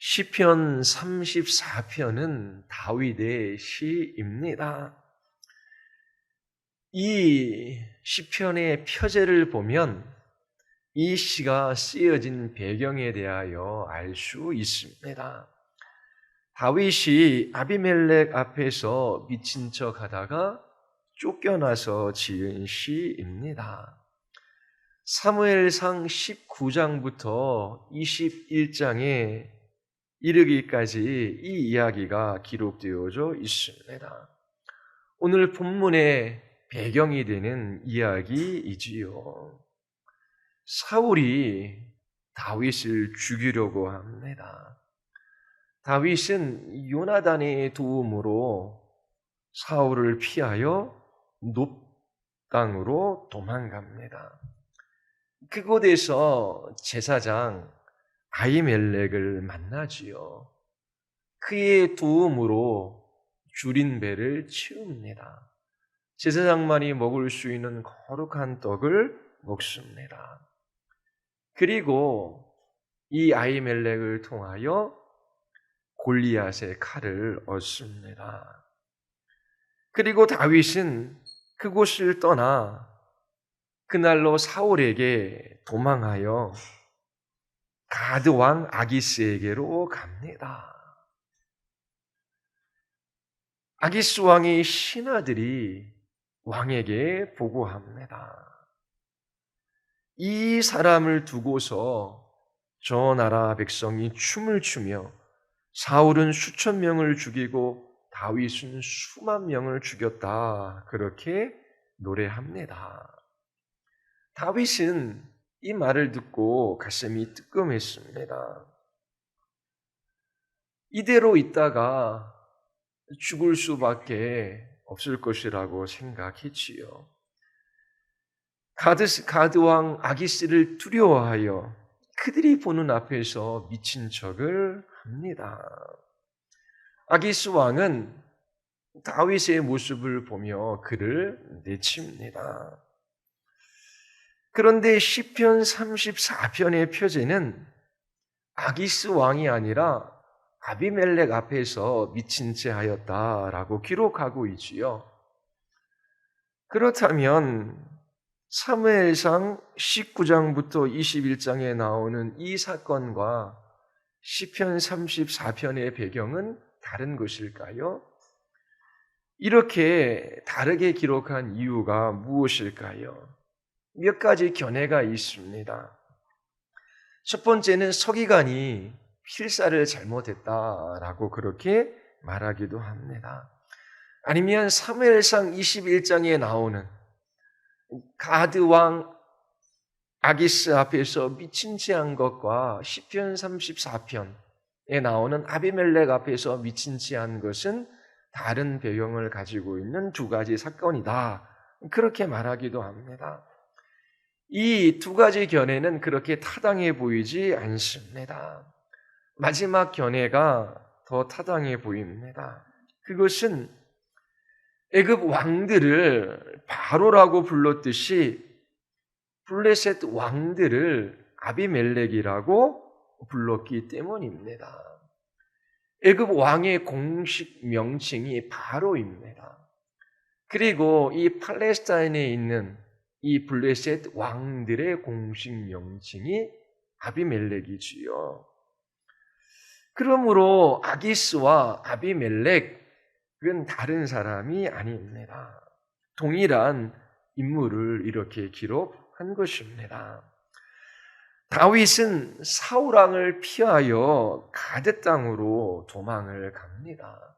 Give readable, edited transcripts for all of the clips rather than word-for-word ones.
시편 34편은 다윗의 시입니다. 이 시편의 표제를 보면 이 시가 쓰여진 배경에 대하여 알 수 있습니다. 다윗이 아비멜렉 앞에서 미친 척 하다가 쫓겨나서 지은 시입니다. 사무엘상 19장부터 21장에 이르기까지 이 이야기가 기록되어져 있습니다. 오늘 본문의 배경이 되는 이야기이지요. 사울이 다윗을 죽이려고 합니다. 다윗은 요나단의 도움으로 사울을 피하여 높 땅으로 도망갑니다. 그곳에서 제사장 아히멜렉을 만나지요. 그의 도움으로 줄인 배를 채웁니다. 제사장만이 먹을 수 있는 거룩한 떡을 먹습니다. 그리고 이 아히멜렉을 통하여 골리앗의 칼을 얻습니다. 그리고 다윗은 그곳을 떠나 그날로 사울에게 도망하여 가드 왕 아기스에게로 갑니다. 아기스 왕의 신하들이 왕에게 보고합니다. 이 사람을 두고서 저 나라 백성이 춤을 추며 사울은 수천 명을 죽이고 다윗은 수만 명을 죽였다. 그렇게 노래합니다. 다윗은 이 말을 듣고 가슴이 뜨끔했습니다. 이대로 있다가 죽을 수밖에 없을 것이라고 생각했지요. 가드 왕 아기스를 두려워하여 그들이 보는 앞에서 미친 척을 합니다. 아기스 왕은 다윗의 모습을 보며 그를 내칩니다. 그런데 시편 34편의 표제는 아기스 왕이 아니라 아비멜렉 앞에서 미친 채 하였다라고 기록하고 있지요. 그렇다면 사무엘상 19장부터 21장에 나오는 이 사건과 시편 34편의 배경은 다른 것일까요? 이렇게 다르게 기록한 이유가 무엇일까요? 몇 가지 견해가 있습니다. 첫 번째는 서기관이 필사를 잘못했다라고 그렇게 말하기도 합니다. 아니면 사무엘상 21장에 나오는 가드 왕 아기스 앞에서 미친 채 한 것과 시편 34편에 나오는 아비멜렉 앞에서 미친 채 한 것은 다른 배경을 가지고 있는 두 가지 사건이다. 그렇게 말하기도 합니다. 이 두 가지 견해는 그렇게 타당해 보이지 않습니다. 마지막 견해가 더 타당해 보입니다. 그것은 애굽 왕들을 바로라고 불렀듯이 블레셋 왕들을 아비멜렉이라고 불렀기 때문입니다. 애굽 왕의 공식 명칭이 바로입니다. 그리고 이 팔레스타인에 있는 이 블레셋 왕들의 공식 명칭이 아비멜렉이지요. 그러므로 아기스와 아비멜렉은 다른 사람이 아닙니다. 동일한 인물을 이렇게 기록한 것입니다. 다윗은 사울 왕을 피하여 가드 땅으로 도망을 갑니다.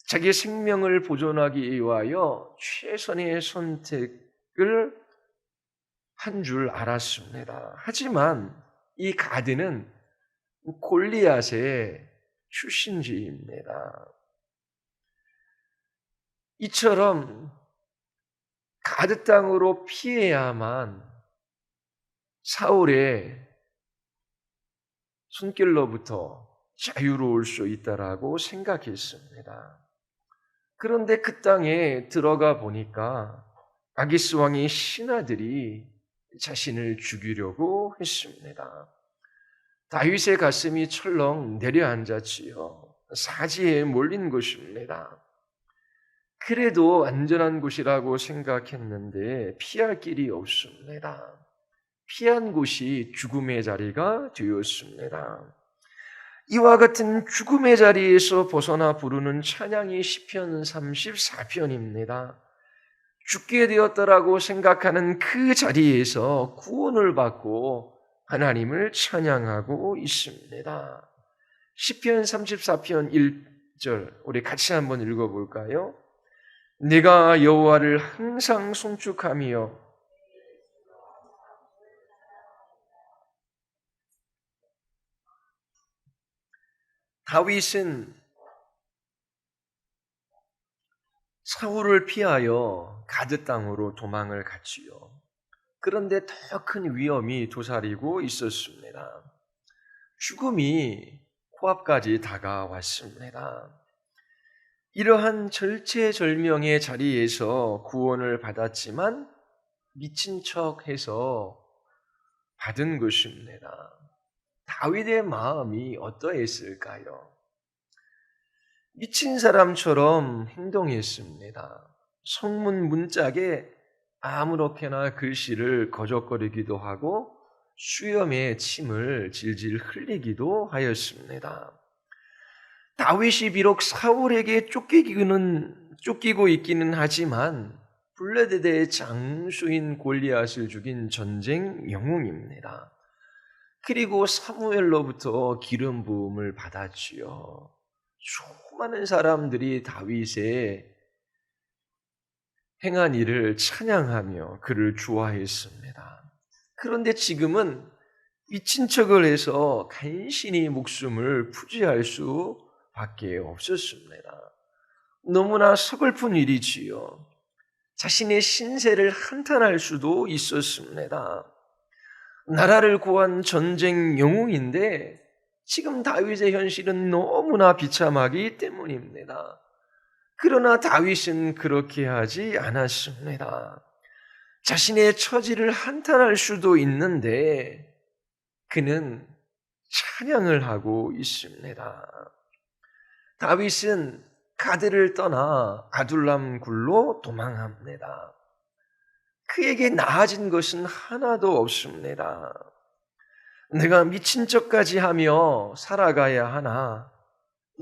자기 생명을 보존하기 위하여 최선의 선택을 한 줄 알았습니다. 하지만 이 가드는 골리앗의 출신지입니다. 이처럼 가드 땅으로 피해야만 사울의 손길로부터 자유로울 수 있다라고 생각했습니다. 그런데 그 땅에 들어가 보니까 아기스 왕의 신하들이 자신을 죽이려고 했습니다. 다윗의 가슴이 철렁 내려앉았지요. 사지에 몰린 것입니다. 그래도 안전한 곳이라고 생각했는데 피할 길이 없습니다. 피한 곳이 죽음의 자리가 되었습니다. 이와 같은 죽음의 자리에서 벗어나 부르는 찬양이 시편 34편입니다. 죽게 되었다라고 생각하는 그 자리에서 구원을 받고 하나님을 찬양하고 있습니다. 시편 34편 1절 우리 같이 한번 읽어볼까요? 내가 여호와를 항상 송축하며 다윗은 사울을 피하여 가드 땅으로 도망을 갔지요. 그런데 더 큰 위험이 도사리고 있었습니다. 죽음이 코앞까지 다가왔습니다. 이러한 절체절명의 자리에서 구원을 받았지만 미친 척해서 받은 것입니다. 다윗의 마음이 어떠했을까요? 미친 사람처럼 행동했습니다. 성문 문짝에 아무렇게나 글씨를 거적거리기도 하고 수염에 침을 질질 흘리기도 하였습니다. 다윗이 비록 사울에게 쫓기고 있기는 하지만 블레셋의 장수인 골리앗을 죽인 전쟁 영웅입니다. 그리고 사무엘로부터 기름 부음을 받았지요. 수많은 사람들이 다윗의 행한 일을 찬양하며 그를 좋아했습니다. 그런데 지금은 미친 척을 해서 간신히 목숨을 부지할 수밖에 없었습니다. 너무나 서글픈 일이지요. 자신의 신세를 한탄할 수도 있었습니다. 나라를 구한 전쟁 영웅인데 지금 다윗의 현실은 너무나 비참하기 때문입니다. 그러나 다윗은 그렇게 하지 않았습니다. 자신의 처지를 한탄할 수도 있는데 그는 찬양을 하고 있습니다. 다윗은 가드를 떠나 아둘람 굴로 도망합니다. 그에게 나아진 것은 하나도 없습니다. 내가 미친 척까지 하며 살아가야 하나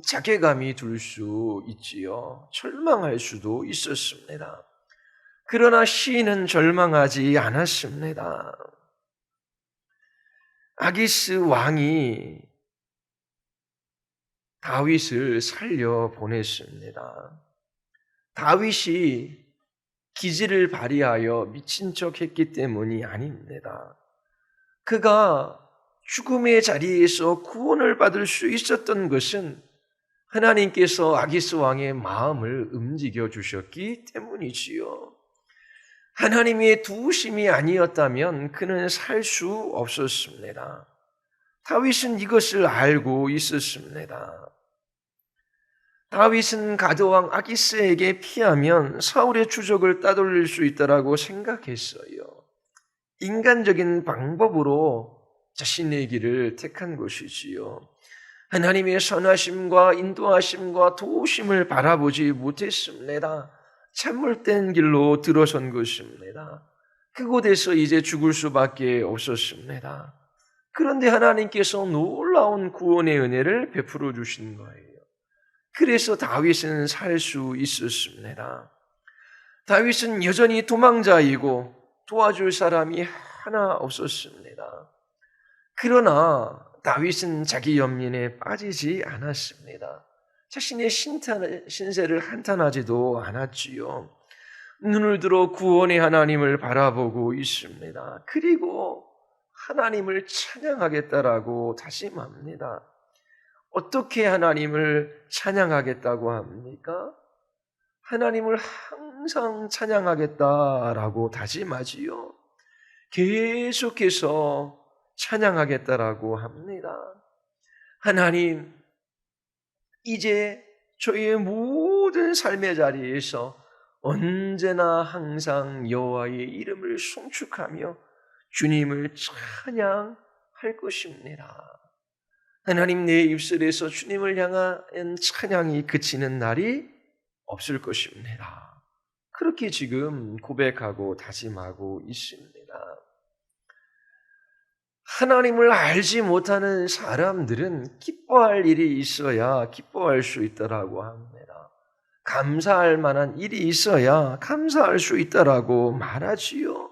자괴감이 들 수 있지요. 절망할 수도 있었습니다. 그러나 시인은 절망하지 않았습니다. 아기스 왕이 다윗을 살려 보냈습니다. 다윗이 기지를 발휘하여 미친 척 했기 때문이 아닙니다. 그가 죽음의 자리에서 구원을 받을 수 있었던 것은 하나님께서 아기스 왕의 마음을 움직여 주셨기 때문이지요. 하나님의 두심이 아니었다면 그는 살 수 없었습니다. 다윗은 이것을 알고 있었습니다. 다윗은 가드왕 아기스에게 피하면 사울의 추적을 따돌릴 수 있다라고 생각했어요. 인간적인 방법으로 자신의 길을 택한 것이지요. 하나님의 선하심과 인도하심과 도우심을 바라보지 못했습니다. 참물된 길로 들어선 것입니다. 그곳에서 이제 죽을 수밖에 없었습니다. 그런데 하나님께서 놀라운 구원의 은혜를 베풀어 주신 거예요. 그래서 다윗은 살 수 있었습니다. 다윗은 여전히 도망자이고 도와줄 사람이 하나 없었습니다. 그러나 다윗은 자기 연민에 빠지지 않았습니다. 자신의 신세를 한탄하지도 않았지요. 눈을 들어 구원의 하나님을 바라보고 있습니다. 그리고 하나님을 찬양하겠다라고 다짐합니다. 어떻게 하나님을 찬양하겠다고 합니까? 하나님을 항상 찬양하겠다라고 다짐하지요. 계속해서 찬양하겠다라고 합니다. 하나님, 이제 저희의 모든 삶의 자리에서 언제나 항상 여호와의 이름을 송축하며 주님을 찬양할 것입니다. 하나님, 내 입술에서 주님을 향한 찬양이 그치는 날이 없을 것입니다. 그렇게 지금 고백하고 다짐하고 있습니다. 하나님을 알지 못하는 사람들은 기뻐할 일이 있어야 기뻐할 수 있다라고 합니다. 감사할 만한 일이 있어야 감사할 수 있다라고 말하지요.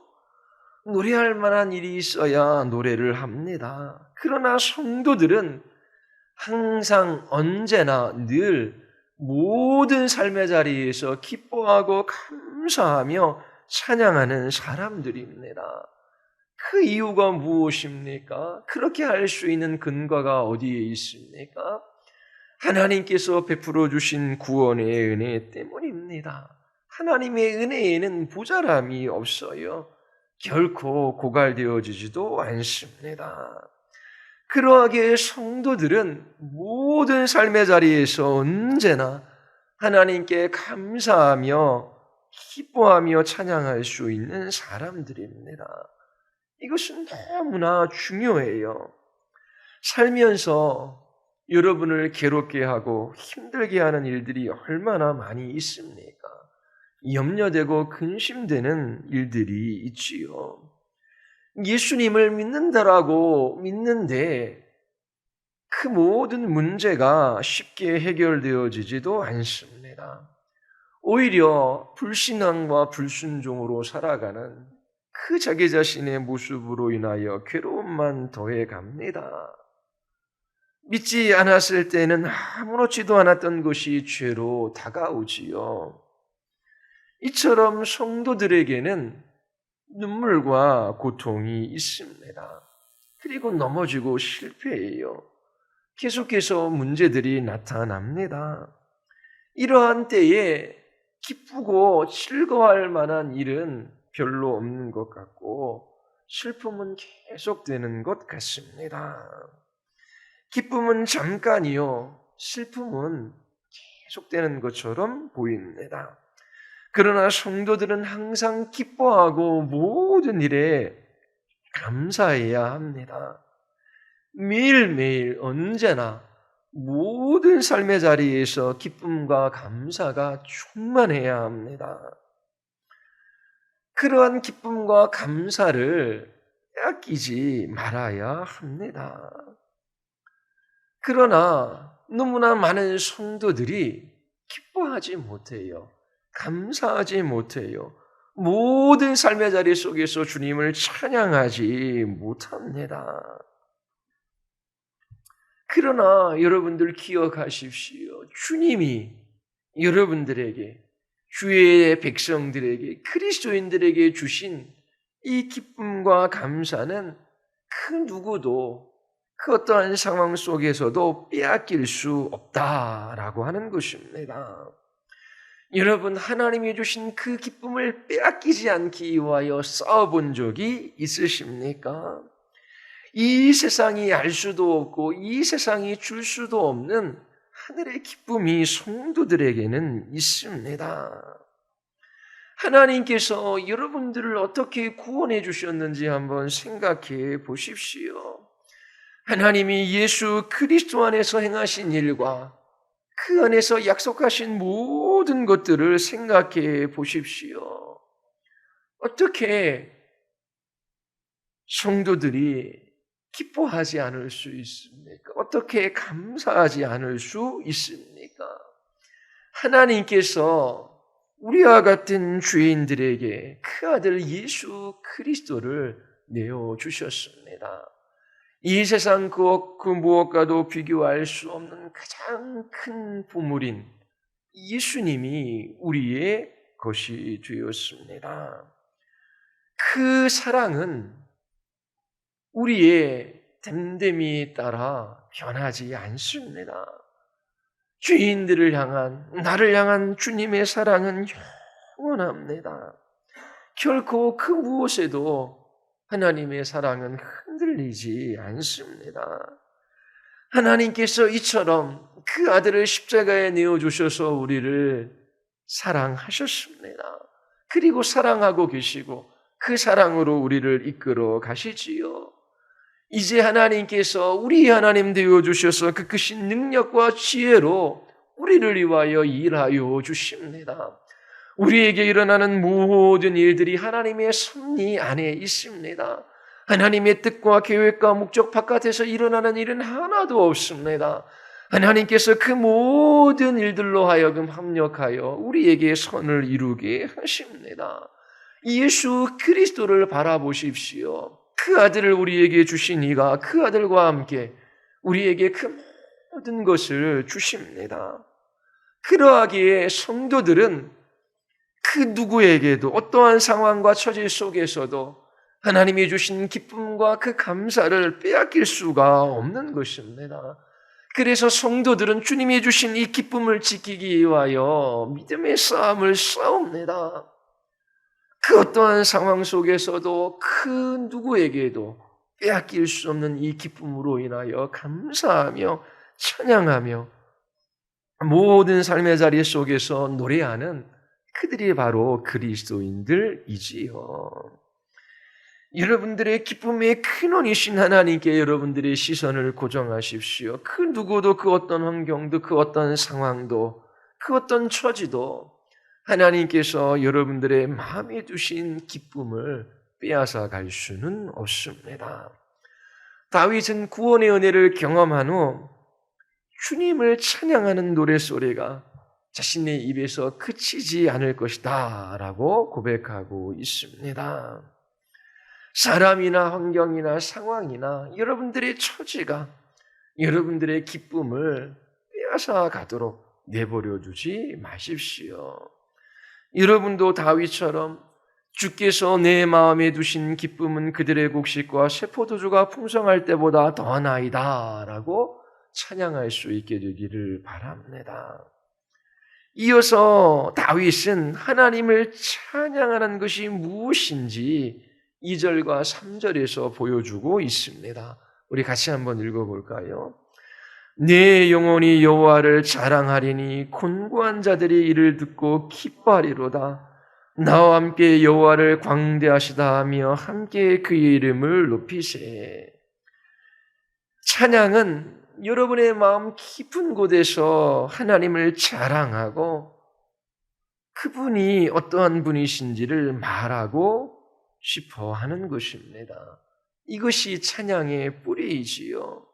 노래할 만한 일이 있어야 노래를 합니다. 그러나 성도들은 항상 언제나 늘 모든 삶의 자리에서 기뻐하고 감사하며 찬양하는 사람들입니다. 그 이유가 무엇입니까? 그렇게 할 수 있는 근거가 어디에 있습니까? 하나님께서 베풀어 주신 구원의 은혜 때문입니다. 하나님의 은혜에는 모자람이 없어요. 결코 고갈되어지지도 않습니다. 그러하기에 성도들은 모든 삶의 자리에서 언제나 하나님께 감사하며 기뻐하며 찬양할 수 있는 사람들입니다. 이것은 너무나 중요해요. 살면서 여러분을 괴롭게 하고 힘들게 하는 일들이 얼마나 많이 있습니까? 염려되고 근심되는 일들이 있지요. 예수님을 믿는다라고 믿는데 그 모든 문제가 쉽게 해결되어지지도 않습니다. 오히려 불신앙과 불순종으로 살아가는 그 자기 자신의 모습으로 인하여 괴로움만 더해갑니다. 믿지 않았을 때는 아무렇지도 않았던 것이 죄로 다가오지요. 이처럼 성도들에게는 눈물과 고통이 있습니다. 그리고 넘어지고 실패해요. 계속해서 문제들이 나타납니다. 이러한 때에 기쁘고 즐거워할 만한 일은 별로 없는 것 같고 슬픔은 계속되는 것 같습니다. 기쁨은 잠깐이요, 슬픔은 계속되는 것처럼 보입니다. 그러나 성도들은 항상 기뻐하고 모든 일에 감사해야 합니다. 매일매일 언제나 모든 삶의 자리에서 기쁨과 감사가 충만해야 합니다. 그러한 기쁨과 감사를 빼앗기지 말아야 합니다. 그러나 너무나 많은 성도들이 기뻐하지 못해요. 감사하지 못해요. 모든 삶의 자리 속에서 주님을 찬양하지 못합니다. 그러나 여러분들 기억하십시오. 주님이 여러분들에게, 주의 백성들에게, 그리스도인들에게 주신 이 기쁨과 감사는 그 누구도 그 어떠한 상황 속에서도 빼앗길 수 없다라고 하는 것입니다. 여러분, 하나님이 주신 그 기쁨을 빼앗기지 않기 위하여 싸워본 적이 있으십니까? 이 세상이 알 수도 없고 이 세상이 줄 수도 없는 하늘의 기쁨이 성도들에게는 있습니다. 하나님께서 여러분들을 어떻게 구원해 주셨는지 한번 생각해 보십시오. 하나님이 예수 그리스도 안에서 행하신 일과 그 안에서 약속하신 모든 것들을 생각해 보십시오. 어떻게 성도들이 기뻐하지 않을 수 있습니까? 어떻게 감사하지 않을 수 있습니까? 하나님께서 우리와 같은 죄인들에게 그 아들 예수 그리스도를 내어주셨습니다. 이 세상 그 무엇과도 비교할 수 없는 가장 큰 보물인 예수님이 우리의 것이 되었습니다. 그 사랑은 우리의 됨됨이에 따라 변하지 않습니다. 죄인들을 향한, 나를 향한 주님의 사랑은 영원합니다. 결코 그 무엇에도 하나님의 사랑은 흔들리지 않습니다. 하나님께서 이처럼 그 아들을 십자가에 내어주셔서 우리를 사랑하셨습니다. 그리고 사랑하고 계시고 그 사랑으로 우리를 이끌어 가시지요. 이제 하나님께서 우리 하나님 되어 주셔서 그 크신 능력과 지혜로 우리를 위하여 일하여 주십니다. 우리에게 일어나는 모든 일들이 하나님의 섭리 안에 있습니다. 하나님의 뜻과 계획과 목적 바깥에서 일어나는 일은 하나도 없습니다. 하나님께서 그 모든 일들로 하여금 합력하여 우리에게 선을 이루게 하십니다. 예수 그리스도를 바라보십시오. 그 아들을 우리에게 주신 이가 그 아들과 함께 우리에게 그 모든 것을 주십니다. 그러하기에 성도들은 그 누구에게도 어떠한 상황과 처지 속에서도 하나님이 주신 기쁨과 그 감사를 빼앗길 수가 없는 것입니다. 그래서 성도들은 주님이 주신 이 기쁨을 지키기 위하여 믿음의 싸움을 싸웁니다. 그 어떠한 상황 속에서도 그 누구에게도 빼앗길 수 없는 이 기쁨으로 인하여 감사하며 찬양하며 모든 삶의 자리 속에서 노래하는 그들이 바로 그리스도인들이지요. 여러분들의 기쁨의 근원이신 하나님께 여러분들의 시선을 고정하십시오. 그 누구도 그 어떤 환경도 그 어떤 상황도 그 어떤 처지도 하나님께서 여러분들의 마음에 두신 기쁨을 빼앗아 갈 수는 없습니다. 다윗은 구원의 은혜를 경험한 후 주님을 찬양하는 노랫소리가 자신의 입에서 그치지 않을 것이다 라고 고백하고 있습니다. 사람이나 환경이나 상황이나 여러분들의 처지가 여러분들의 기쁨을 빼앗아 가도록 내버려 두지 마십시오. 여러분도 다윗처럼 주께서 내 마음에 두신 기쁨은 그들의 곡식과 새 포도주가 풍성할 때보다 더나이다 라고 찬양할 수 있게 되기를 바랍니다. 이어서 다윗은 하나님을 찬양하는 것이 무엇인지 2절과 3절에서 보여주고 있습니다. 우리 같이 한번 읽어볼까요? 내 영혼이 여호와를 자랑하리니 곤고한 자들이 이를 듣고 기뻐하리로다. 나와 함께 여호와를 광대하시다 하며 함께 그의 이름을 높이세. 찬양은 여러분의 마음 깊은 곳에서 하나님을 자랑하고 그분이 어떠한 분이신지를 말하고 싶어 하는 것입니다. 이것이 찬양의 뿌리이지요.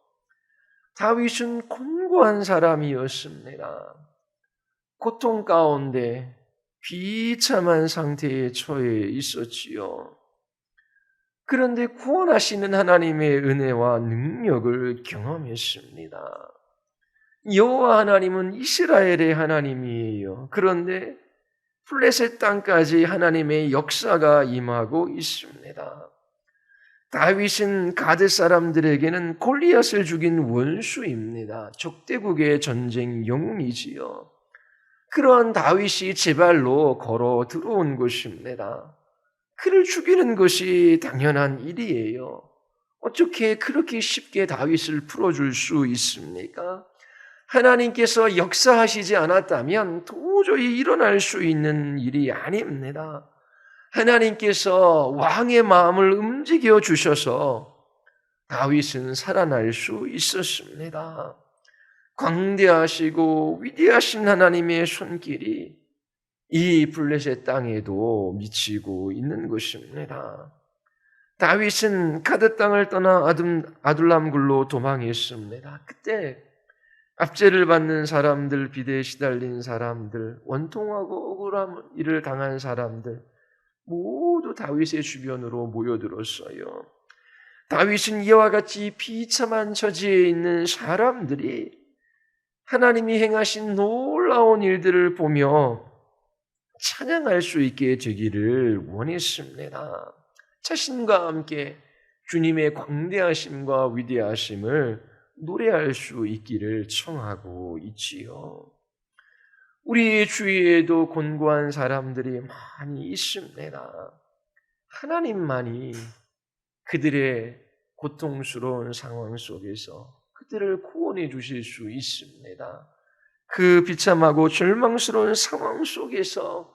다윗은 곤고한 사람이었습니다. 고통 가운데 비참한 상태에 처해 있었지요. 그런데 구원하시는 하나님의 은혜와 능력을 경험했습니다. 여호와 하나님은 이스라엘의 하나님이에요. 그런데 블레셋 땅까지 하나님의 역사가 임하고 있습니다. 다윗은 가드 사람들에게는 골리앗을 죽인 원수입니다. 적대국의 전쟁 영웅이지요. 그러한 다윗이 제 발로 걸어 들어온 것입니다. 그를 죽이는 것이 당연한 일이에요. 어떻게 그렇게 쉽게 다윗을 풀어줄 수 있습니까? 하나님께서 역사하시지 않았다면 도저히 일어날 수 있는 일이 아닙니다. 하나님께서 왕의 마음을 움직여 주셔서 다윗은 살아날 수 있었습니다. 광대하시고 위대하신 하나님의 손길이 이 블레셋 땅에도 미치고 있는 것입니다. 다윗은 가드 땅을 떠나 아둘람 굴로 도망했습니다. 그때 압제를 받는 사람들, 비대에 시달린 사람들, 원통하고 억울한 일을 당한 사람들 모두 다윗의 주변으로 모여들었어요. 다윗은 이와 같이 비참한 처지에 있는 사람들이 하나님이 행하신 놀라운 일들을 보며 찬양할 수 있게 되기를 원했습니다. 자신과 함께 주님의 광대하심과 위대하심을 노래할 수 있기를 청하고 있지요. 우리 주위에도 곤고한 사람들이 많이 있습니다. 하나님만이 그들의 고통스러운 상황 속에서 그들을 구원해 주실 수 있습니다. 그 비참하고 절망스러운 상황 속에서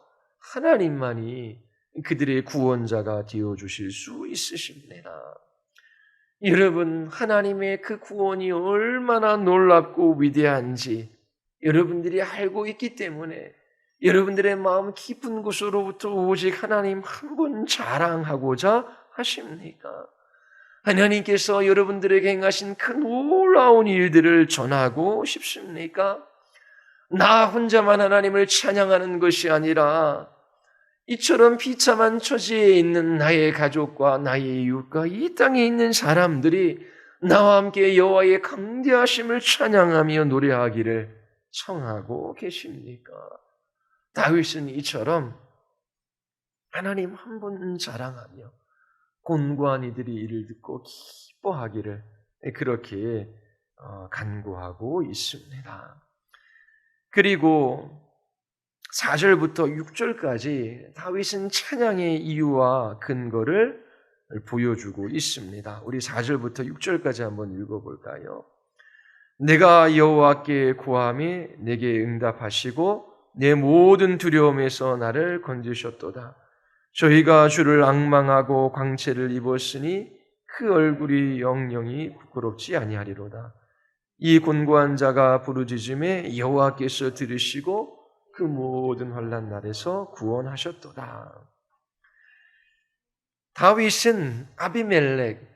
하나님만이 그들의 구원자가 되어 주실 수 있으십니다. 여러분, 하나님의 그 구원이 얼마나 놀랍고 위대한지 여러분들이 알고 있기 때문에 여러분들의 마음 깊은 곳으로부터 오직 하나님 한 분 자랑하고자 하십니까? 하나님께서 여러분들에게 행하신 그 놀라운 일들을 전하고 싶습니까? 나 혼자만 하나님을 찬양하는 것이 아니라 이처럼 비참한 처지에 있는 나의 가족과 나의 이웃과 이 땅에 있는 사람들이 나와 함께 여호와의 강대하심을 찬양하며 노래하기를 청하고 계십니까? 다윗은 이처럼 하나님 한 분 자랑하며 곤고한 이들이 이를 듣고 기뻐하기를 그렇게 간구하고 있습니다. 그리고 4절부터 6절까지 다윗은 찬양의 이유와 근거를 보여주고 있습니다. 우리 4절부터 6절까지 한번 읽어볼까요? 내가 여호와께 구함에 내게 응답하시고 내 모든 두려움에서 나를 건지셨도다. 저희가 주를 앙망하고 광채를 입었으니 그 얼굴이 영영이 부끄럽지 아니하리로다. 이 곤고한 자가 부르짖음에 여호와께서 들으시고 그 모든 환난 날에서 구원하셨도다. 다윗은 아비멜렉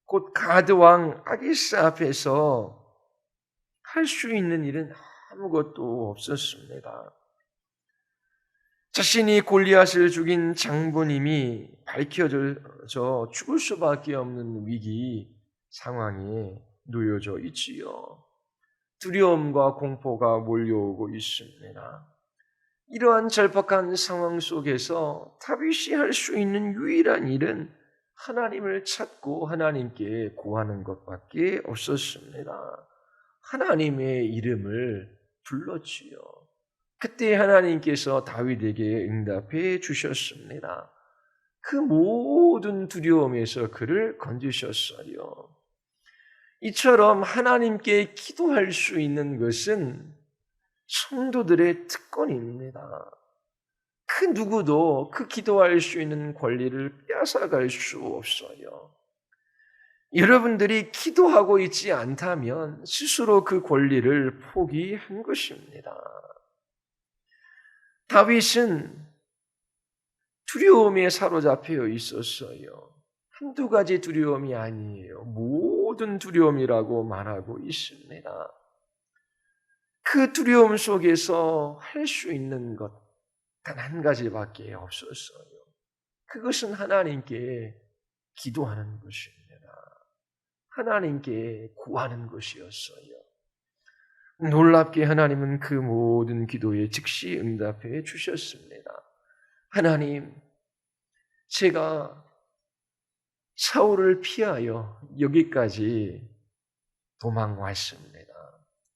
곧 가드 왕 아기스 앞에서 할 수 있는 일은 아무것도 없었습니다. 자신이 골리앗을 죽인 장본임이 밝혀져 죽을 수밖에 없는 위기 상황에 놓여져 있지요. 두려움과 공포가 몰려오고 있습니다. 이러한 절박한 상황 속에서 다윗이 할 수 있는 유일한 일은 하나님을 찾고 하나님께 구하는 것밖에 없었습니다. 하나님의 이름을 불렀지요. 그때 하나님께서 다윗에게 응답해 주셨습니다. 그 모든 두려움에서 그를 건지셨어요. 이처럼 하나님께 기도할 수 있는 것은 성도들의 특권입니다. 그 누구도 그 기도할 수 있는 권리를 빼앗아갈 수 없어요. 여러분들이 기도하고 있지 않다면 스스로 그 권리를 포기한 것입니다. 다윗은 두려움에 사로잡혀 있었어요. 한두 가지 두려움이 아니에요. 모든 두려움이라고 말하고 있습니다. 그 두려움 속에서 할 수 있는 것 단 한 가지밖에 없었어요. 그것은 하나님께 기도하는 것입니다. 하나님께 구하는 것이었어요. 놀랍게 하나님은 그 모든 기도에 즉시 응답해 주셨습니다. 하나님, 제가 사울을 피하여 여기까지 도망왔습니다.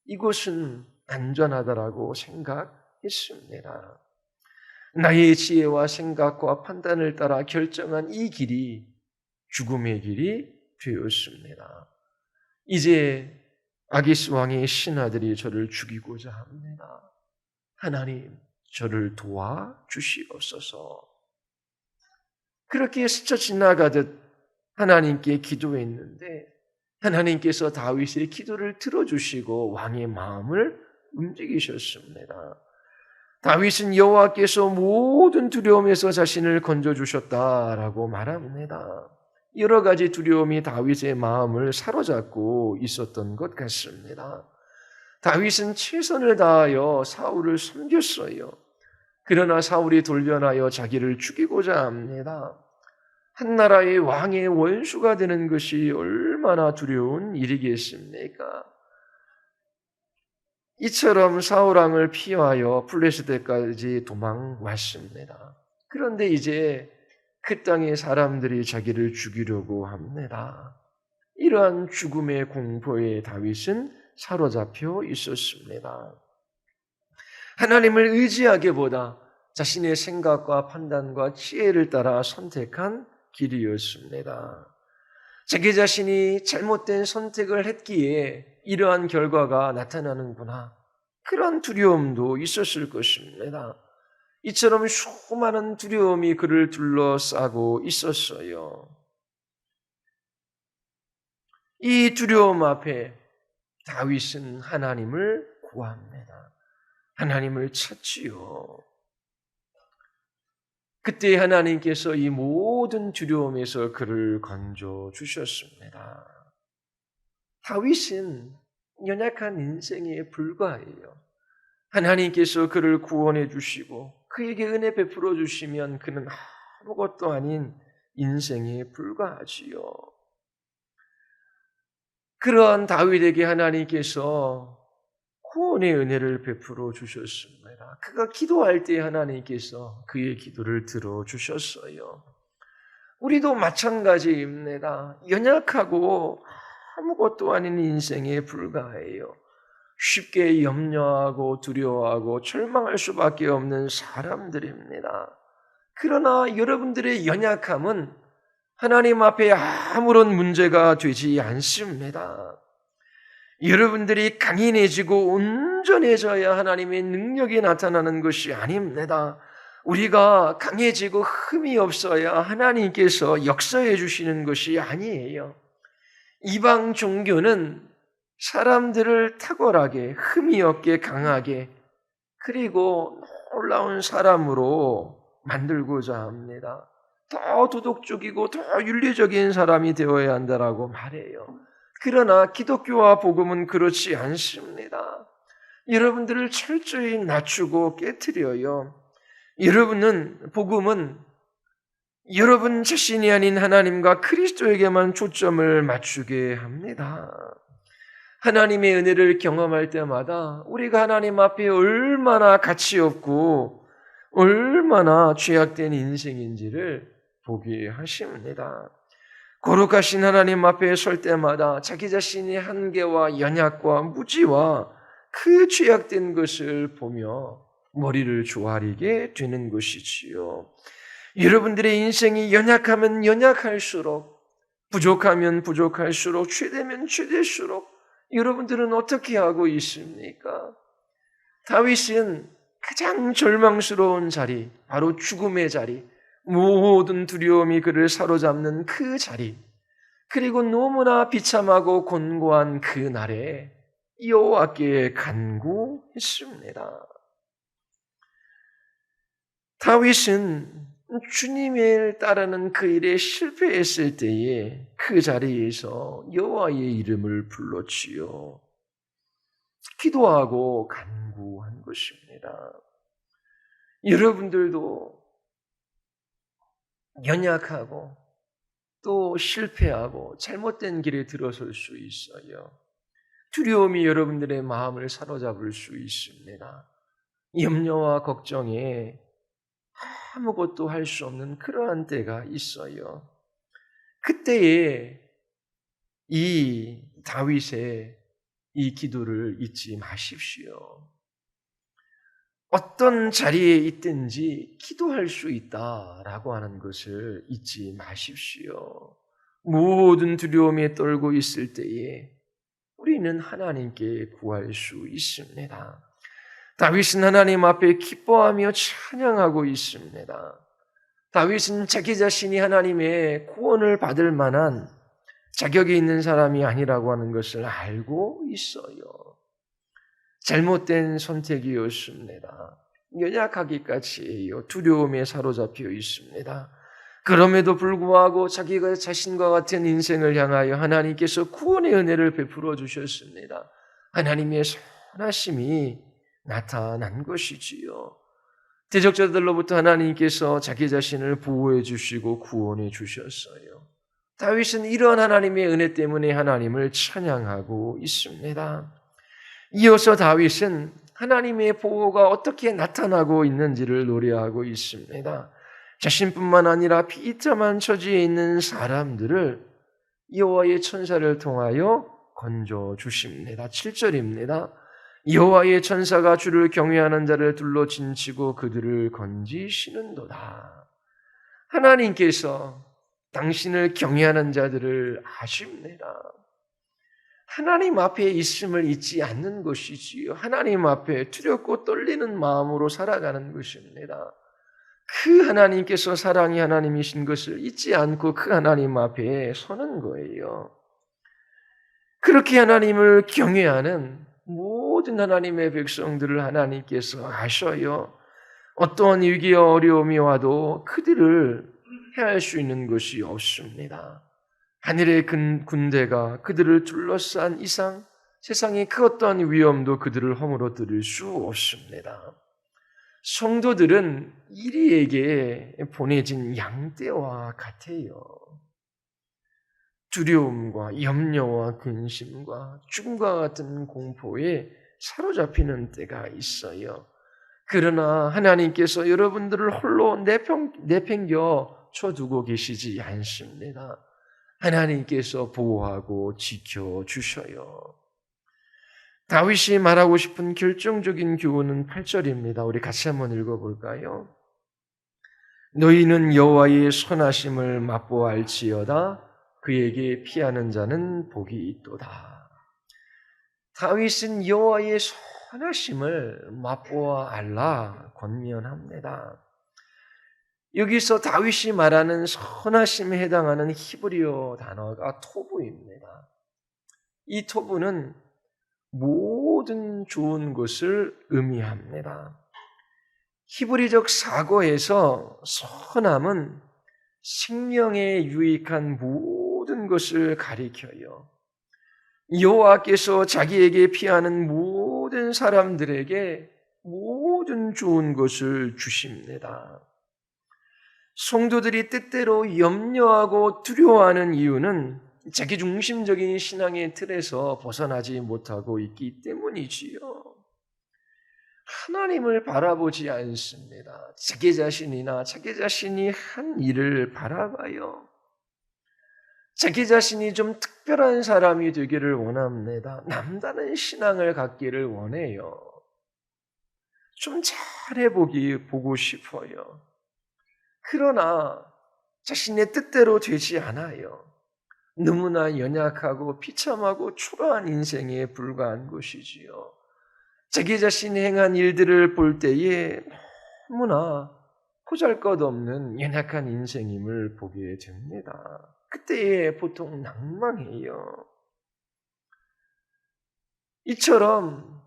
이곳은 안전하다라고 생각했습니다. 나의 지혜와 생각과 판단을 따라 결정한 이 길이 죽음의 길이 되었습니다. 이제 아기스 왕의 신하들이 저를 죽이고자 합니다. 하나님, 저를 도와주시옵소서. 그렇게 스쳐 지나가듯 하나님께 기도했는데 하나님께서 다윗의 기도를 들어주시고 왕의 마음을 움직이셨습니다. 다윗은 여호와께서 모든 두려움에서 자신을 건져주셨다라고 말합니다. 여러 가지 두려움이 다윗의 마음을 사로잡고 있었던 것 같습니다. 다윗은 최선을 다하여 사울을 섬겼어요. 그러나 사울이 돌변하여 자기를 죽이고자 합니다. 한 나라의 왕의 원수가 되는 것이 얼마나 두려운 일이겠습니까? 이처럼 사울 왕을 피하여 블레셋까지 도망왔습니다. 그런데 이제 그 땅의 사람들이 자기를 죽이려고 합니다. 이러한 죽음의 공포에 다윗은 사로잡혀 있었습니다. 하나님을 의지하기보다 자신의 생각과 판단과 지혜를 따라 선택한 길이었습니다. 자기 자신이 잘못된 선택을 했기에 이러한 결과가 나타나는구나. 그런 두려움도 있었을 것입니다. 이처럼 수많은 두려움이 그를 둘러싸고 있었어요. 이 두려움 앞에 다윗은 하나님을 구합니다. 하나님을 찾지요. 그때 하나님께서 이 모든 두려움에서 그를 건져 주셨습니다. 다윗은 연약한 인생에 불과해요. 하나님께서 그를 구원해 주시고 그에게 은혜 베풀어 주시면 그는 아무것도 아닌 인생에 불과하지요. 그러한 다윗에게 하나님께서 구원의 은혜를 베풀어 주셨습니다. 그가 기도할 때 하나님께서 그의 기도를 들어주셨어요. 우리도 마찬가지입니다. 연약하고 아무것도 아닌 인생에 불과해요. 쉽게 염려하고 두려워하고 절망할 수밖에 없는 사람들입니다. 그러나 여러분들의 연약함은 하나님 앞에 아무런 문제가 되지 않습니다. 여러분들이 강인해지고 온전해져야 하나님의 능력이 나타나는 것이 아닙니다. 우리가 강해지고 흠이 없어야 하나님께서 역사해 주시는 것이 아니에요. 이방 종교는 사람들을 탁월하게, 흠이 없게 강하게, 그리고 놀라운 사람으로 만들고자 합니다. 더 도덕적이고 더 윤리적인 사람이 되어야 한다라고 말해요. 그러나 기독교와 복음은 그렇지 않습니다. 여러분들을 철저히 낮추고 깨트려요. 복음은 여러분 자신이 아닌 하나님과 그리스도에게만 초점을 맞추게 합니다. 하나님의 은혜를 경험할 때마다 우리가 하나님 앞에 얼마나 가치 없고 얼마나 죄악된 인생인지를 보게 하십니다. 거룩하신 하나님 앞에 설 때마다 자기 자신의 한계와 연약과 무지와 그 죄악된 것을 보며 머리를 조아리게 되는 것이지요. 여러분들의 인생이 연약하면 연약할수록, 부족하면 부족할수록, 죄되면 죄될수록 여러분들은 어떻게 하고 있습니까? 다윗은 가장 절망스러운 자리, 바로 죽음의 자리, 모든 두려움이 그를 사로잡는 그 자리, 그리고 너무나 비참하고 곤고한 그 날에 여호와께 간구했습니다. 다윗은 주님을 따르는 그 일에 실패했을 때에 그 자리에서 여호와의 이름을 불렀지요. 기도하고 간구한 것입니다. 여러분들도 연약하고 또 실패하고 잘못된 길에 들어설 수 있어요. 두려움이 여러분들의 마음을 사로잡을 수 있습니다. 염려와 걱정에 아무것도 할 수 없는 그러한 때가 있어요. 그때에 이 다윗의 이 기도를 잊지 마십시오. 어떤 자리에 있든지 기도할 수 있다라고 하는 것을 잊지 마십시오. 모든 두려움에 떨고 있을 때에 우리는 하나님께 구할 수 있습니다. 다윗은 하나님 앞에 기뻐하며 찬양하고 있습니다. 다윗은 자기 자신이 하나님의 구원을 받을 만한 자격이 있는 사람이 아니라고 하는 것을 알고 있어요. 잘못된 선택이었습니다. 연약하기까지 해요. 두려움에 사로잡혀 있습니다. 그럼에도 불구하고 자기가 자신과 같은 인생을 향하여 하나님께서 구원의 은혜를 베풀어 주셨습니다. 하나님의 선하심이 나타난 것이지요. 대적자들로부터 하나님께서 자기 자신을 보호해 주시고 구원해 주셨어요. 다윗은 이러한 하나님의 은혜 때문에 하나님을 찬양하고 있습니다. 이어서 다윗은 하나님의 보호가 어떻게 나타나고 있는지를 노래하고 있습니다. 자신뿐만 아니라 비참한 처지에 있는 사람들을 여호와의 천사를 통하여 건져 주십니다. 7절입니다. 여호와의 천사가 주를 경외하는 자를 둘러 진치고 그들을 건지시는도다. 하나님께서 당신을 경외하는 자들을 아십니다. 하나님 앞에 있음을 잊지 않는 것이지요. 하나님 앞에 두렵고 떨리는 마음으로 살아가는 것입니다. 그 하나님께서 사랑의 하나님이신 것을 잊지 않고 그 하나님 앞에 서는 거예요. 그렇게 하나님을 경외하는 모든 하나님의 백성들을 하나님께서 아셔요. 어떠한 위기와 어려움이 와도 그들을 해할 수 있는 것이 없습니다. 하늘의 군대가 그들을 둘러싼 이상 세상의 그 어떠한 위험도 그들을 허물어뜨릴 수 없습니다. 성도들은 이리에게 보내진 양떼와 같아요. 두려움과 염려와 근심과 죽음과 같은 공포에 사로잡히는 때가 있어요. 그러나 하나님께서 여러분들을 홀로 내팽겨 쳐두고 계시지 않습니다. 하나님께서 보호하고 지켜주셔요. 다윗이 말하고 싶은 결정적인 교훈은 8절입니다. 우리 같이 한번 읽어볼까요? 너희는 여호와의 선하심을 맛보아알지어다. 그에게 피하는 자는 복이 있도다. 다윗은 여호와의 선하심을 맛보아 알라 권면합니다. 여기서 다윗이 말하는 선하심에 해당하는 히브리어 단어가 토부입니다. 이 토부는 모든 좋은 것을 의미합니다. 히브리적 사고에서 선함은 생명에 유익한 모든 것을 가리켜요. 여호와께서 자기에게 피하는 모든 사람들에게 모든 좋은 것을 주십니다. 성도들이 때때로 염려하고 두려워하는 이유는 자기중심적인 신앙의 틀에서 벗어나지 못하고 있기 때문이지요. 하나님을 바라보지 않습니다. 자기 자신이나 자기 자신이 한 일을 바라봐요. 자기 자신이 좀 특별한 사람이 되기를 원합니다. 남다른 신앙을 갖기를 원해요. 좀 보고 싶어요. 그러나 자신의 뜻대로 되지 않아요. 너무나 연약하고 비참하고 초라한 인생에 불과한 것이지요. 자기 자신이 행한 일들을 볼 때에 너무나 보잘것없는 연약한 인생임을 보게 됩니다. 그때에 보통 낭망해요. 이처럼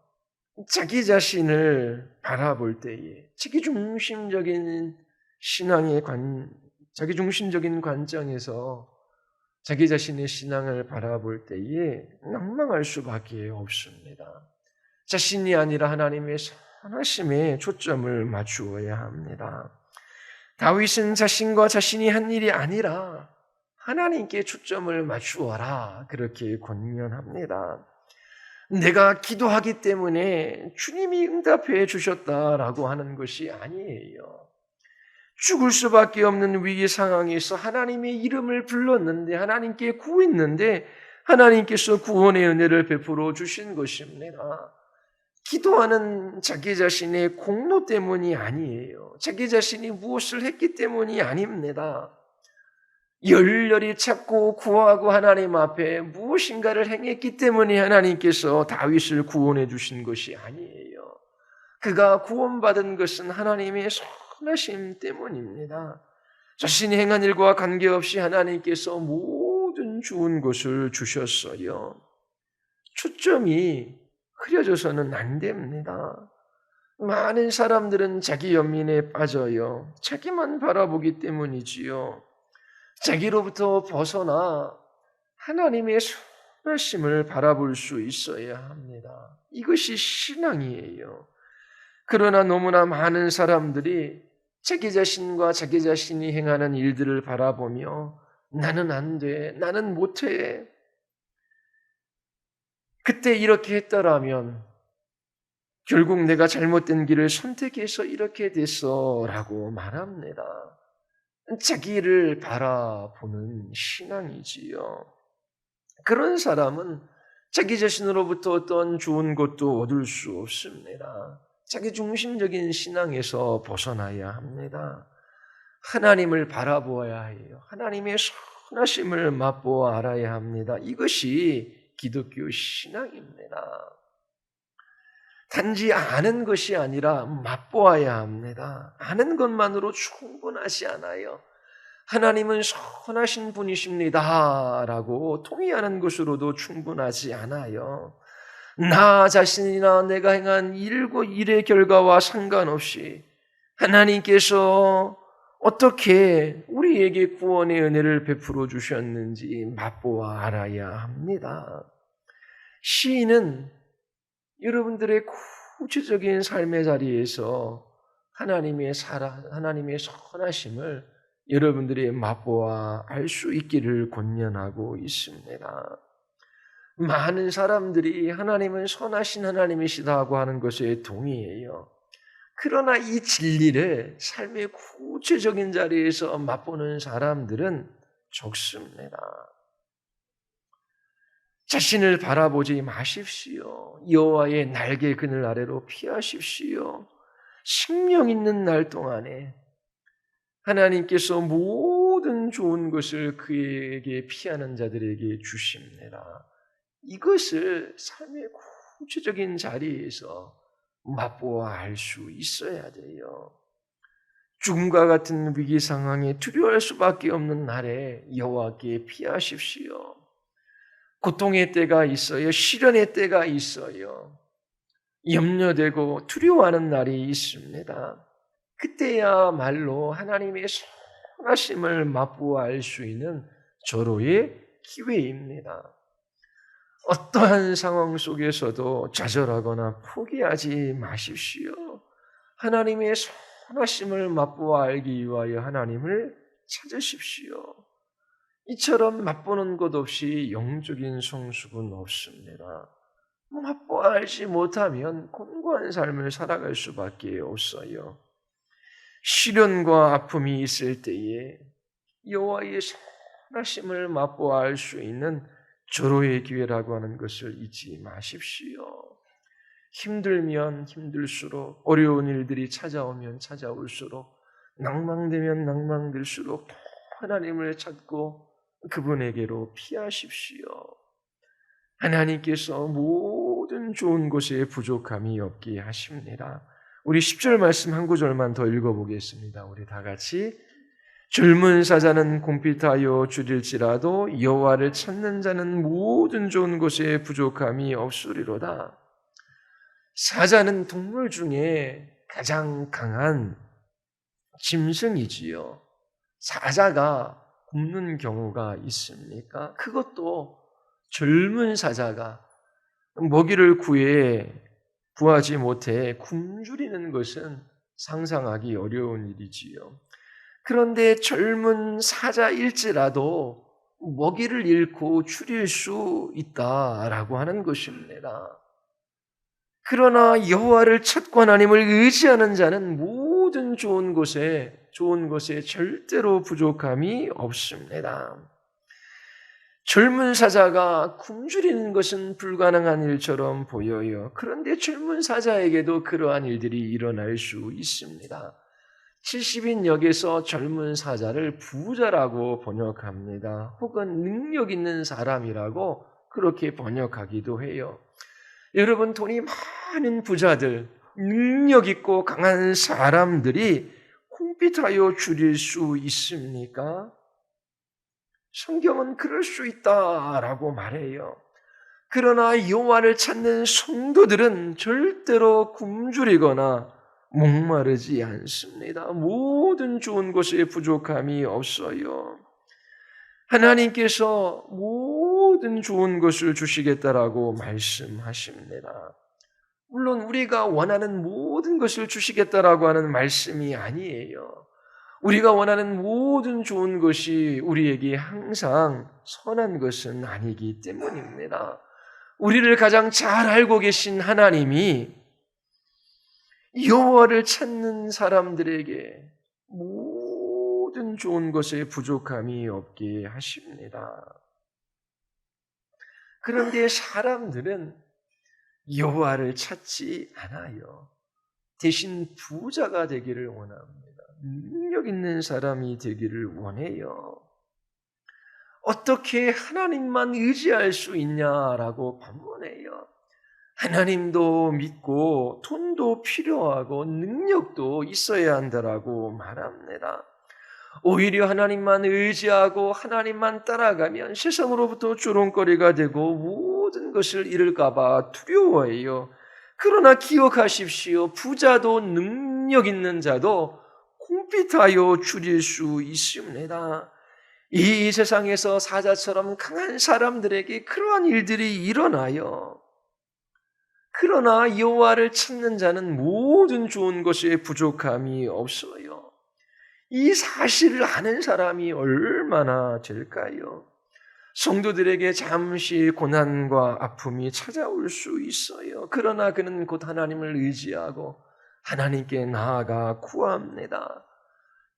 자기 자신을 바라볼 때에 자기중심적인 관점에서 자기 자신의 신앙을 바라볼 때에 낭망할 수밖에 없습니다. 자신이 아니라 하나님의 선하심에 초점을 맞추어야 합니다. 다윗은 자신과 자신이 한 일이 아니라 하나님께 초점을 맞추어라 그렇게 권면합니다. 내가 기도하기 때문에 주님이 응답해 주셨다라고 하는 것이 아니에요. 죽을 수밖에 없는 위기 상황에서 하나님의 이름을 불렀는데 하나님께 구했는데 하나님께서 구원의 은혜를 베풀어 주신 것입니다. 기도하는 자기 자신의 공로 때문이 아니에요. 자기 자신이 무엇을 했기 때문이 아닙니다. 열렬히 찾고 구하고 하나님 앞에 무엇인가를 행했기 때문에 하나님께서 다윗을 구원해 주신 것이 아니에요. 그가 구원받은 것은 하나님의 선하심 때문입니다. 자신이 행한 일과 관계없이 하나님께서 모든 좋은 것을 주셨어요. 초점이 흐려져서는 안 됩니다. 많은 사람들은 자기 연민에 빠져요. 자기만 바라보기 때문이지요. 자기로부터 벗어나 하나님의 선하심을 바라볼 수 있어야 합니다. 이것이 신앙이에요. 그러나 너무나 많은 사람들이 자기 자신과 자기 자신이 행하는 일들을 바라보며 나는 안 돼, 나는 못해. 그때 이렇게 했더라면 결국 내가 잘못된 길을 선택해서 이렇게 됐어 라고 말합니다. 자기를 바라보는 신앙이지요. 그런 사람은 자기 자신으로부터 어떤 좋은 것도 얻을 수 없습니다. 자기 중심적인 신앙에서 벗어나야 합니다. 하나님을 바라보아야 해요. 하나님의 선하심을 맛보아 알아야 합니다. 이것이 기독교 신앙입니다. 단지 아는 것이 아니라 맛보아야 합니다. 아는 것만으로 충분하지 않아요. 하나님은 선하신 분이십니다 라고 동의하는 것으로도 충분하지 않아요. 나 자신이나 내가 행한 일의 결과와 상관없이 하나님께서 어떻게 우리에게 구원의 은혜를 베풀어 주셨는지 맛보아 알아야 합니다. 시인은 여러분들의 구체적인 삶의 자리에서 하나님의 선하심을 여러분들이 맛보아 알 수 있기를 권면하고 있습니다. 많은 사람들이 하나님은 선하신 하나님이시다고 하는 것에 동의해요. 그러나 이 진리를 삶의 구체적인 자리에서 맛보는 사람들은 적습니다. 자신을 바라보지 마십시오. 여호와의 날개 그늘 아래로 피하십시오. 생명 있는 날 동안에 하나님께서 모든 좋은 것을 그에게 피하는 자들에게 주십니다. 이것을 삶의 구체적인 자리에서 맛보아 알 수 있어야 돼요. 죽음과 같은 위기 상황에 두려워할 수밖에 없는 날에 여호와께 피하십시오. 고통의 때가 있어요. 시련의 때가 있어요. 염려되고 두려워하는 날이 있습니다. 그때야말로 하나님의 선하심을 맛보아 알 수 있는 절호의 기회입니다. 어떠한 상황 속에서도 좌절하거나 포기하지 마십시오. 하나님의 선하심을 맛보아 알기 위하여 하나님을 찾으십시오. 이처럼 맛보는 것 없이 영적인 성숙은 없습니다. 맛보아 알지 못하면 곤고한 삶을 살아갈 수밖에 없어요. 시련과 아픔이 있을 때에 여호와의 선하심을 맛보아 알 수 있는 절호의 기회라고 하는 것을 잊지 마십시오. 힘들면 힘들수록, 어려운 일들이 찾아오면 찾아올수록, 낭망되면 낭망될수록 하나님을 찾고 그분에게로 피하십시오. 하나님께서 모든 좋은 것에 부족함이 없게 하십니다. 우리 10절 말씀 한 구절만 더 읽어보겠습니다. 우리 다 같이. 젊은 사자는 곰핍하여 줄일지라도 여호와를 찾는 자는 모든 좋은 것에 부족함이 없으리로다. 사자는 동물 중에 가장 강한 짐승이지요. 사자가 굶는 경우가 있습니까? 그것도 젊은 사자가 먹이를 구하지 못해 굶주리는 것은 상상하기 어려운 일이지요. 그런데 젊은 사자일지라도 먹이를 잃고 줄일 수 있다라고 하는 것입니다. 그러나 여호와를 찾고 하나님을 의지하는 자는 모든 좋은 것에 절대로 부족함이 없습니다. 젊은 사자가 굶주리는 것은 불가능한 일처럼 보여요. 그런데 젊은 사자에게도 그러한 일들이 일어날 수 있습니다. 70인역에서 젊은 사자를 부자라고 번역합니다. 혹은 능력 있는 사람이라고 그렇게 번역하기도 해요. 여러분, 돈이 많은 부자들, 능력 있고 강한 사람들이 콩빛하여 줄일 수 있습니까? 성경은 그럴 수 있다라고 말해요. 그러나 여호와를 찾는 성도들은 절대로 굶주리거나 목마르지 않습니다. 모든 좋은 것에 부족함이 없어요. 하나님께서 모든 좋은 것을 주시겠다라고 말씀하십니다. 물론 우리가 원하는 모든 것을 주시겠다라고 하는 말씀이 아니에요. 우리가 원하는 모든 좋은 것이 우리에게 항상 선한 것은 아니기 때문입니다. 우리를 가장 잘 알고 계신 하나님이 여호와를 찾는 사람들에게 모든 좋은 것에 부족함이 없게 하십니다. 그런데 사람들은 여호와를 찾지 않아요. 대신 부자가 되기를 원합니다. 능력 있는 사람이 되기를 원해요. 어떻게 하나님만 의지할 수 있냐라고 반문해요. 하나님도 믿고 돈도 필요하고 능력도 있어야 한다라고 말합니다. 오히려 하나님만 의지하고 하나님만 따라가면 세상으로부터 조롱거리가 되고 모든 것을 잃을까 봐 두려워해요. 그러나 기억하십시오. 부자도 능력 있는 자도 콩피타여 줄일 수 있습니다. 이 세상에서 사자처럼 강한 사람들에게 그러한 일들이 일어나요. 그러나 여호와를 찾는 자는 모든 좋은 것에 부족함이 없어요. 이 사실을 아는 사람이 얼마나 될까요? 성도들에게 잠시 고난과 아픔이 찾아올 수 있어요. 그러나 그는 곧 하나님을 의지하고 하나님께 나아가 구합니다.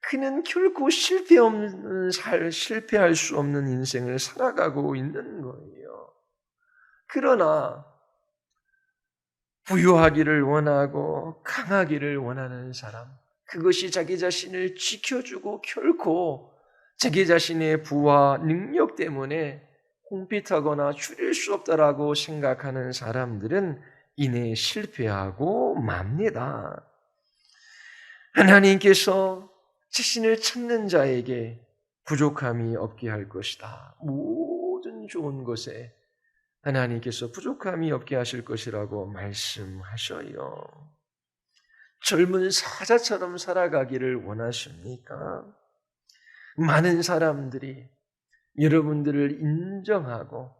그는 결코 실패할 수 없는 인생을 살아가고 있는 거예요. 그러나 부유하기를 원하고 강하기를 원하는 사람, 그것이 자기 자신을 지켜주고 결코 자기 자신의 부와 능력 때문에 콩빛하거나 줄일 수 없다라고 생각하는 사람들은 이내 실패하고 맙니다. 하나님께서 자신을 찾는 자에게 부족함이 없게 할 것이다. 모든 좋은 것에 하나님께서 부족함이 없게 하실 것이라고 말씀하셔요. 젊은 사자처럼 살아가기를 원하십니까? 많은 사람들이 여러분들을 인정하고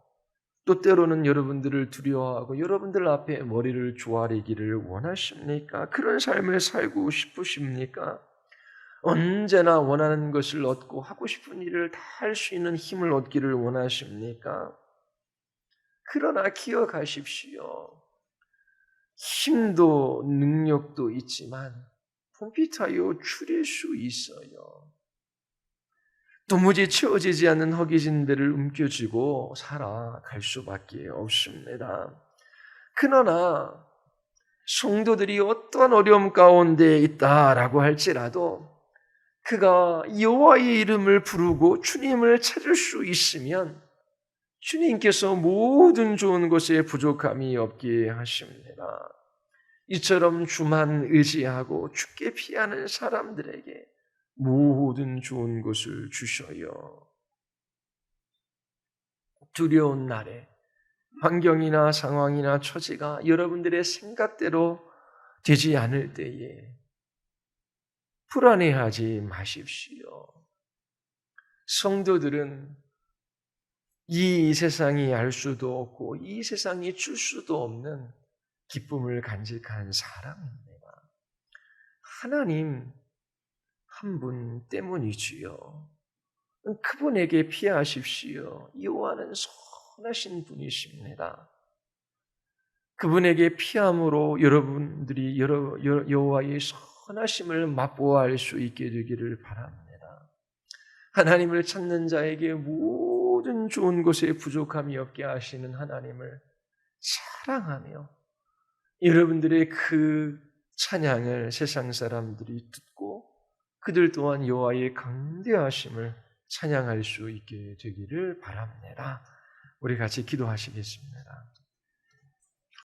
또 때로는 여러분들을 두려워하고 여러분들 앞에 머리를 조아리기를 원하십니까? 그런 삶을 살고 싶으십니까? 언제나 원하는 것을 얻고 하고 싶은 일을 다 할 수 있는 힘을 얻기를 원하십니까? 그러나 기억하십시오. 힘도 능력도 있지만 컴퓨터요 줄일 수 있어요. 도무지 채워지지 않는 허기진 데를 움켜쥐고 살아갈 수밖에 없습니다. 그러나 성도들이 어떠한 어려움 가운데 있다라고 할지라도 그가 여호와의 이름을 부르고 주님을 찾을 수 있으면 주님께서 모든 좋은 것에 부족함이 없게 하십니다. 이처럼 주만 의지하고 주께 피하는 사람들에게 모든 좋은 것을 주셔요. 두려운 날에 환경이나 상황이나 처지가 여러분들의 생각대로 되지 않을 때에 불안해하지 마십시오. 성도들은 이 세상이 알 수도 없고 이 세상이 줄 수도 없는 기쁨을 간직한 사람입니다. 하나님 한 분 때문이지요. 그분에게 피하십시오. 여호와는 선하신 분이십니다. 그분에게 피함으로 여러분들이 여호와의 선하심을 맛보아할 수 있게 되기를 바랍니다. 하나님을 찾는 자에게 모든 좋은 것에 부족함이 없게 하시는 하나님을 사랑하며 여러분들의 그 찬양을 세상 사람들이 듣고 그들 또한 여호와의 강대하심을 찬양할 수 있게 되기를 바랍니다. 우리 같이 기도하시겠습니다.